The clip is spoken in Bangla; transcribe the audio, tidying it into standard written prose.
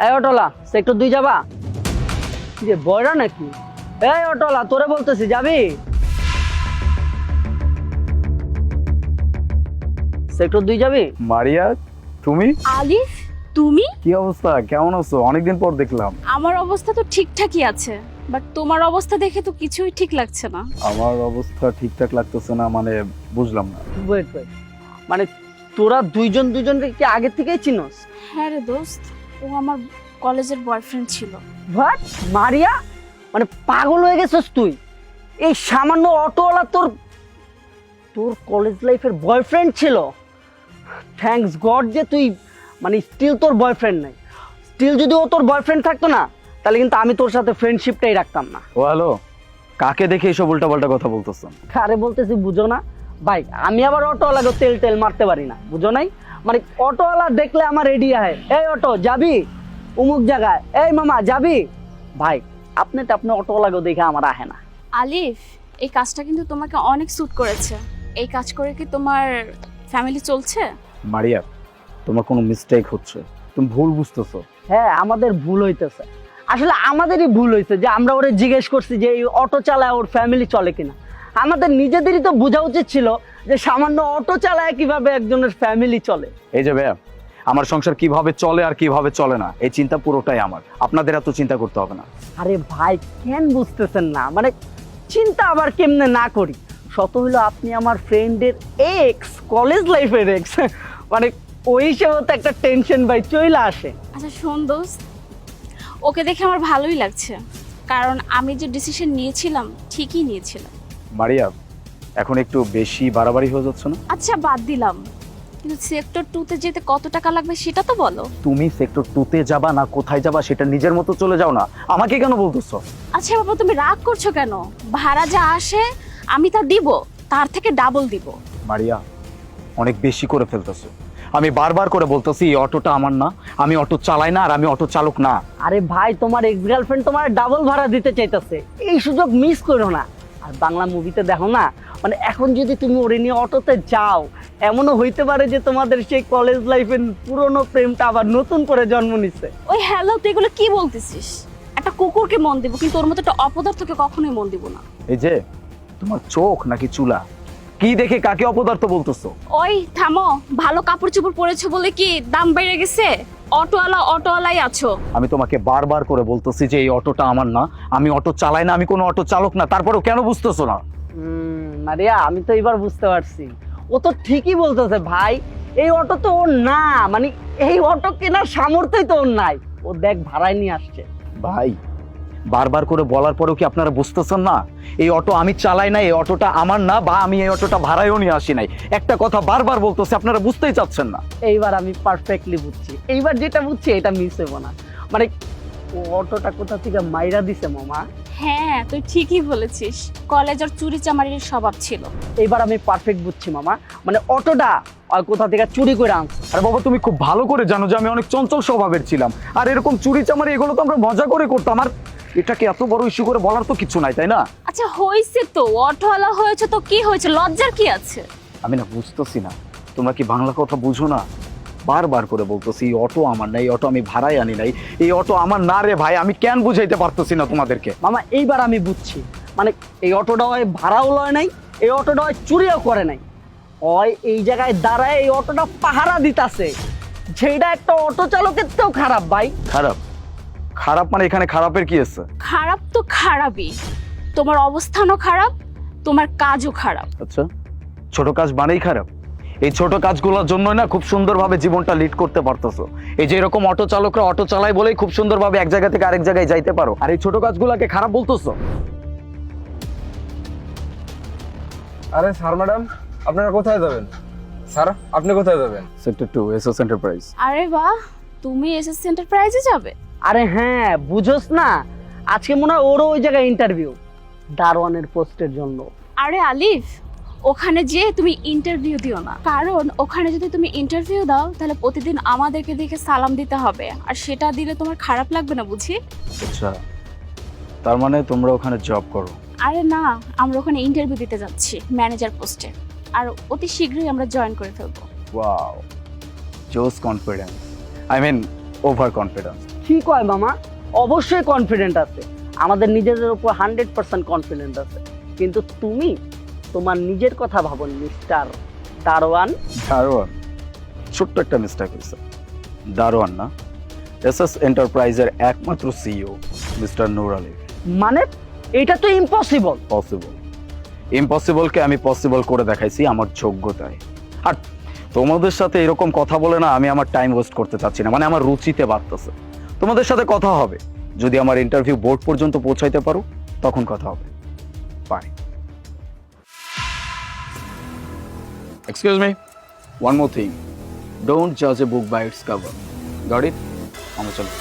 এই অটোলা সেক্টর 2 যাবা? কি রে বয়রা নাকি? এই অটোলা তোরে বলতেছি যাবি? সেক্টর 2 যাবি? মারিয়া, তুমি? আলিফ, তুমি? কি অবস্থা, কেমন আছো? অনেকদিন পর দেখলাম। আমার অবস্থা তো ঠিকঠাকই আছে, বাট তোমার অবস্থা দেখে তো কিছুই ঠিক লাগছে না। আমার অবস্থা ঠিকঠাক লাগতেছে না মানে বুঝলাম না। ওয়েট মানে তোরা দুজনকে কি আগে থেকেই চিনোস? হ্যাঁ রে দোস্ত, ও আমার কলেজের বয়ফ্রেন্ড ছিল। হোয়াট? মারিয়া, মানে পাগল হয়ে গেছিস তুই? এই সামান্য অটোওয়ালা তোর কলেজ লাইফের বয়ফ্রেন্ড ছিল? থ্যাঙ্কস গড যে তুই মানে স্টিল তোর বয়ফ্রেন্ড নাই। স্টিল যদি ও তোর বয়ফ্রেন্ড থাকতো না তাহলে কিন্তু আমি তোর সাথে ফ্রেন্ডশিপটাই রাখতাম না। ও হ্যালো, কাকে দেখে এসব উল্টাপাল্টা কথা বলতেছেন? আরে বলতেছি বুঝো না ভাই, আমি আবার অটোওয়ালাকে তেল মারতে পারি না, বুঝো নাই? মানে অটোওয়ালা দেখলে আমার রেডি হয়, এই অটো যাবি অমুক জায়গায়, এই মামা যাবি? ভাই আপনি অটোওয়ালাকে দেখে আমার আহে না। আলিফ, এই কাজটা কিন্তু তোমাকে অনেক স্যুট করেছে। এই কাজ করে কি তোমার ফ্যামিলি চলছে? মারিয়া, তোমার কোনো মিস্টেক হচ্ছে, তুমি ভুল বুঝতেছো। হ্যাঁ আমাদের ভুল হইতেছে, আসলে আমাদেরই ভুল হয়েছে যে আমরা ওরে জিজ্ঞেস করছি যে এই অটো চালায় ওর ফ্যামিলি চলে কিনা। আমাদের নিজেদেরই তো বোঝা উচিত ছিল যে সামান্য অটো চালায় কিভাবে একজনের ফ্যামিলি চলে। এই যে ভাইয়া, আমার সংসার কিভাবে চলে আর কিভাবে চলে না এই চিন্তা পুরোটাই আমার, আপনাদের এত চিন্তা করতে হবে না। আরে ভাই কেন বুঝতেছেন না? মানে চিন্তা আবার কেমনে না করি, শত হইলো আপনি আমার ফ্রেন্ডের এক্স, কলেজ লাইফের এক্স, মানে ওই হিসেবে তো একটা টেনশন ভাই চলে আসে। আচ্ছা শোন দোস্ত, ওকে দেখে আমার ভালোই লাগছে, কারণ আমি যে ডিসিশন নিয়েছিলাম ঠিকই নিয়েছিলাম। মারিয়া, এখন একটু বেশি বাড়াবাড়ি হয়ে যাচ্ছে না? আচ্ছা বাদ দিলাম, কিন্তু সেক্টর 2-তে যেতে কত টাকা লাগবে সেটা তো বলো। তুমি সেক্টর 2-তে যাবা না কোথায় যাবা সেটা নিজের মতো চলে যাও না, আমাকে কেন বলতেছো? আচ্ছা বাবা, তুমি রাগ করছো কেন? ভাড়া যা আসে আমি তা দিব, তার থেকে ডাবল দিব। মারিয়া, অনেক বেশি করে ফেলতেছো। আমি বারবার করে বলতেছি এই অটোটা আমার না, আমি অটো চালাই না আর আমি অটো চালক না। আরে ভাই তোমার এক্স গার্লফ্রেন্ড তোমার ডাবল ভাড়া দিতে চাইতেছে, এই সুযোগ মিস করো না। আর বাংলা মুভিতে দেখো না, মানে এখন যদি তুমি ওরে নিয়ে অটোতে যাও, এমনও হইতে পারে যে তোমাদের সেই কলেজ লাইফের পুরনো প্রেমটা আবার নতুন করে জন্ম নিচ্ছে। ওই হ্যালো, তুই এগুলো কি বলতেছিস? একটা কুকুরকে মন দিব, কিন্তু ওর মতো একটা অপদার্থকে কখনোই মন দিব না। এই যে তোমার চোখ নাকি চুলা, কি দেখে কাকে অপদার্থ বলতেছো? ওই থামো, ভালো কাপড় চোপড় পরেছো বলে কি দাম বেড়ে গেছে? অটোওয়ালাই আছো। আমি তোমাকে বারবার করে বলতেছি যে এই অটোটা আমার না, আমি অটো চালাই না, আমি কোনো অটো চালক না, তারপরেও কেন বুঝতেছো না? মারিয়া আমি তো এবার বুঝতে পারছি, ও তো ঠিকই বলতেছে ভাই, এই অটো তো ওর না, মানে এই অটো কেনার সামর্থ্যই তো ওর নাই, ও দেখ ভাড়ায় নিয়ে আসছে। ভাই বারবার করে বলার পরেও কি আপনারা বুঝতেছেন না? এই অটো আমি চালাই না, এই অটোটা আমার না, বা আমি এই অটোটা ভাড়ায়ও নিয়ে আসি নাই। একটা কথা বারবার বলতেছি, আপনারা বুঝতেই চাচ্ছেন না। এইবার আমি পারফেক্টলি বুঝছি, এইবার যেটা বুঝছি এটা মিস হইব না। মানে ও অটোটা কোথা থেকে মাইরা দিছে মামা। হ্যাঁ তুই ঠিকই বলেছিস, কলেজ আর চুরি চামারির স্বভাব ছিল। এইবার আমি পারফেক্ট বুঝছি মামা, মানে অটোটা আর কোথা থেকে চুরি করে আনছে। আরে বাবা, তুমি খুব ভালো করে জানো যে আমি অনেক চঞ্চল স্বভাবের ছিলাম, আর এরকম চুরি চামারি এগুলো তো আমরা মজা করে করতাম। আর এটাকে এত বড় ইস্যু করে বলার তো কিছু নাই, তাই না? আচ্ছা হয়েছে তো, অটোওয়ালা হয়েছে তো কি হয়েছে, লজ্জার কি আছে? আমি না বুঝতেছি না, তোমরা কি বাংলা কথা বুঝো না? বারবার করে বলতেছি এই অটো আমার না, এই অটো আমি ভাড়ায় আনি নাই, এই অটো আমার না রে ভাই, আমি কেন বুঝাইতে পারতেছি না তোমাদেরকে? মামা এইবার আমি বুঝছি, মানে এই অটোটা হয় ভাড়াও লয় নাই, এই অটোটা হয় চুরিও করে নাই, ওই এই জায়গায় দাঁড়ায় এই অটোটা পাহারা দিতাছে, যেটা একটা অটো চালকের তো খারাপ ভাই। খারাপ? খারাপ মানে এখানে খারাপের কি আছে? খারাপ তো খারাপই, তোমার অবস্থানও খারাপ, তোমার কাজও খারাপ। আচ্ছা, ছোট কাজ মানেই খারাপ? এই ছোট কাজগুলোর জন্যই না খুব সুন্দরভাবে জীবনটা লিড করতে পারতেছো। এই যে এরকম অটো চালকরা অটো চালায় বলেই খুব সুন্দরভাবে এক জায়গা থেকে আরেক জায়গায় যাইতে পারো, আর এই ছোট কাজগুলোকে খারাপ বলতেছো? আরে স্যার ম্যাডাম, আপনারা কোথায় যাবেন? স্যার আপনি কোথায় যাবেন? Sector 2 SS enterprise. আরে বাহ, তুমি এসএস এন্টারপ্রাইজে যাবে? আরে হ্যাঁ বুঝোস না, আজকে মনে হয় ওরও ওই জায়গায় ইন্টারভিউ, দারোয়ানের পোস্টের জন্য। আরে আলিফ, ওখানে যে তুমি ইন্টারভিউ দিও না, কারণ ওখানে যদি তুমি ইন্টারভিউ দাও তাহলে প্রতিদিন আমাদেরকে দেখে সালাম দিতে হবে, আর সেটা দিলে তোমার খারাপ লাগবে না বুঝি? আচ্ছা, তার মানে তোমরা ওখানে জব করো? আরে না, আমরা ওখানে ইন্টারভিউ দিতে যাচ্ছি ম্যানেজার পোস্টে, আর অতি শীঘ্রই আমরা জয়েন করে ফেলবো। ওয়াও, জোস confidence, I mean over confidence. কি কয় মামা? অবশ্যই কনফিডেন্ট আছে, আমাদের নিজেদের উপর 100% কনফিডেন্ট আছে। কিন্তু তুমি তোমার নিজের কথা ভাবো মিস্টার দারোয়ান। দারোয়ান? ছোট্ট একটা মিস্টেক হয়েছে। দারোয়ান না, এসএস এন্টারপ্রাইজের একমাত্র সিইও মিস্টার নূর আলী। মানে এটা তো ইম্পসিবল। পসিবল, ইম্পসিবলকে আমি পসিবল করে দেখাইছি আমার যোগ্যতায়। আর তোমাদের সাথে এরকম কথা বলে না আমি আমার টাইম ওয়েস্ট করতে চাচ্ছি না, মানে আমার রুচিতে বাড়তেছে। তোমাদের সাথে কথা হবে যদি আমার ইন্টারভিউ বোর্ড পর্যন্ত পৌঁছাইতে পারো, তখন কথা হবে। Bye. Excuse me, one more thing, don't জাজ a book by its cover. Got it? আমরা চলো।